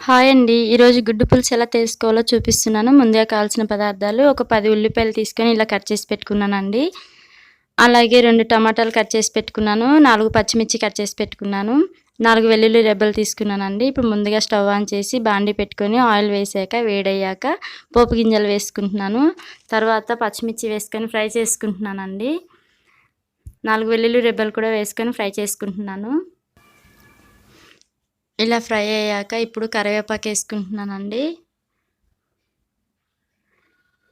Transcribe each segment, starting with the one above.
Hi అండి. ఈరోజు గుడ్డు పులుసు ఎలా చేసుకోవాలో చూపిస్తున్నాను. ముందుగా కావాల్సిన పదార్థాలు ఒక 10 ఉల్లిపాయలు తీసుకొని ఇలా కట్ చేసి పెట్టుకున్నానండి. అలాగే 2 టమాటాలు కట్ చేసి పెట్టుకున్నాను. 4 పచ్చిమిర్చి కట్ చేసి పెట్టుకున్నాను. 4 వెల్లుల్లి రెబ్బలు తీసుకున్నానండి. ఇప్పుడు ముందుగా స్టవ్ ఆన్ చేసి బాండీ పెట్టుకొని ఆయిల్ వేసాక వేడయ్యాక పోపు గింజలు వేసుకుంటున్నాను. తర్వాత పచ్చిమిర్చి వేసుకొని ఫ్రై చేసుకుంటున్నానండి. 4 వెల్లుల్లి రెబ్బలు కూడా వేసుకొని ఫ్రై చేసుకుంటున్నాను. ఇలా ఫ్రై అయ్యాక ఇప్పుడు కరివేపాకు వేసుకుంటున్నానండి.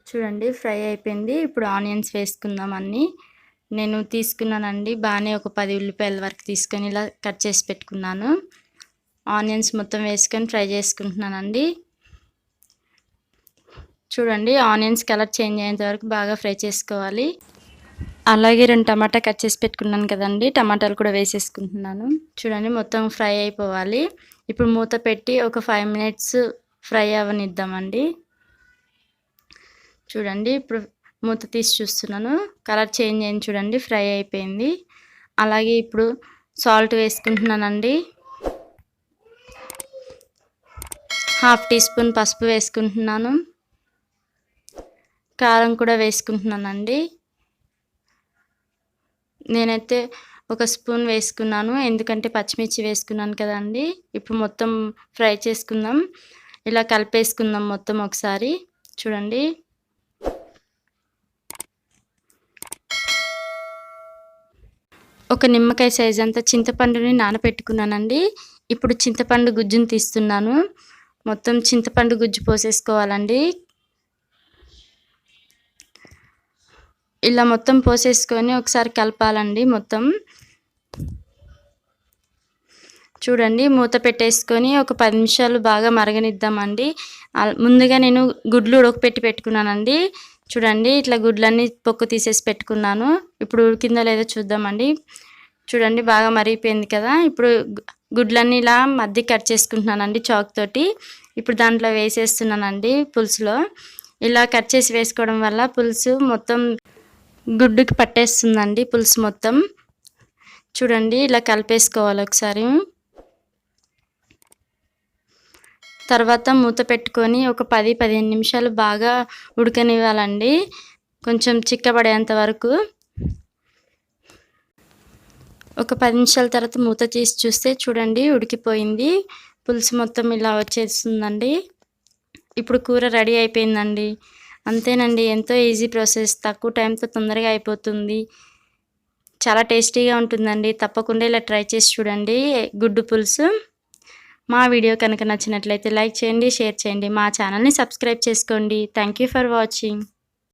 చూడండి ఫ్రై అయిపోయింది. ఇప్పుడు ఆనియన్స్ వేసుకుందాం అన్నీ. నేను తీసుకున్నానండి బాగానే ఒక 10 ఉల్లిపాయల వరకు తీసుకొని ఇలా కట్ చేసి పెట్టుకున్నాను. ఆనియన్స్ మొత్తం వేసుకొని ఫ్రై చేసుకుంటున్నానండి. చూడండి ఆనియన్స్ కలర్ చేంజ్ అయ్యేంత వరకు బాగా ఫ్రై చేసుకోవాలి. అలాగే 2 టమాటా కట్ చేసి పెట్టుకున్నాను కదండి, టమాటాలు కూడా వేసేసుకుంటున్నాను. చూడండి మొత్తం ఫ్రై అయిపోవాలి. ఇప్పుడు మూత పెట్టి ఒక 5 మినిట్స్ ఫ్రై అవ్వనిద్దామండి. చూడండి ఇప్పుడు మూత తీసి చూస్తున్నాను, కలర్ చేంజ్ అయింది చూడండి, ఫ్రై అయిపోయింది. అలాగే ఇప్పుడు సాల్ట్ వేసుకుంటున్నానండి. 1/2 టీ స్పూన్ పసుపు వేసుకుంటున్నాను. కారం కూడా వేసుకుంటున్నానండి. నేనైతే ఒక స్పూన్ వేసుకున్నాను, ఎందుకంటే పచ్చిమిర్చి వేసుకున్నాను కదండి. ఇప్పుడు మొత్తం ఫ్రై చేసుకుందాం. ఇలా కలిపేసుకుందాం మొత్తం ఒకసారి. చూడండి ఒక నిమ్మకాయ సైజ్ అంతా చింతపండుని నానబెట్టుకున్నానండి. ఇప్పుడు చింతపండు గుజ్జును తీస్తున్నాను. మొత్తం చింతపండు గుజ్జు పోసేసుకోవాలండి. ఇలా మొత్తం పోసేసుకొని ఒకసారి కలపాలండి మొత్తం. చూడండి మూత పెట్టేసుకొని ఒక 10 నిమిషాలు బాగా మరగనిద్దామండి. ముందుగా నేను గుడ్లు ఉడకపెట్టి పెట్టుకున్నానండి. చూడండి ఇట్లా గుడ్లన్నీ పొక్కు తీసేసి పెట్టుకున్నాను. ఇప్పుడు ఉడికిందో లేదో చూద్దామండి. చూడండి బాగా మరిగిపోయింది కదా. ఇప్పుడు గుడ్లన్నీ ఇలా మధ్య కట్ చేసుకుంటున్నానండి చాక్ తోటి. ఇప్పుడు దాంట్లో వేసేస్తున్నానండి పులుసులో. ఇలా కట్ చేసి వేసుకోవడం వల్ల పులుసు మొత్తం గుడ్డుకి పట్టేస్తుందండి పులుసు మొత్తం. చూడండి ఇలా కలిపేసుకోవాలి ఒకసారి. తర్వాత మూత పెట్టుకొని ఒక 10-15 నిమిషాలు బాగా ఉడకనివ్వాలండి, కొంచెం చిక్కబడేంత వరకు. ఒక 10 నిమిషాల తర్వాత మూత తీసి చూస్తే చూడండి ఉడికిపోయింది. పులుసు మొత్తం ఇలా వచ్చేస్తుందండి. ఇప్పుడు కూర రెడీ అయిపోయిందండి. అంతేనండి, ఎంతో ఈజీ ప్రాసెస్, తక్కువ టైంతో తొందరగా అయిపోతుంది. చాలా టేస్టీగా ఉంటుందండి. తప్పకుండా ఇలా ట్రై చేసి చూడండి గుడ్డు పులుసు. మా వీడియో కనుక నచ్చినట్లయితే లైక్ చేయండి, షేర్ చేయండి. మా ఛానల్ని సబ్స్క్రైబ్ చేసుకోండి. Thank you for watching.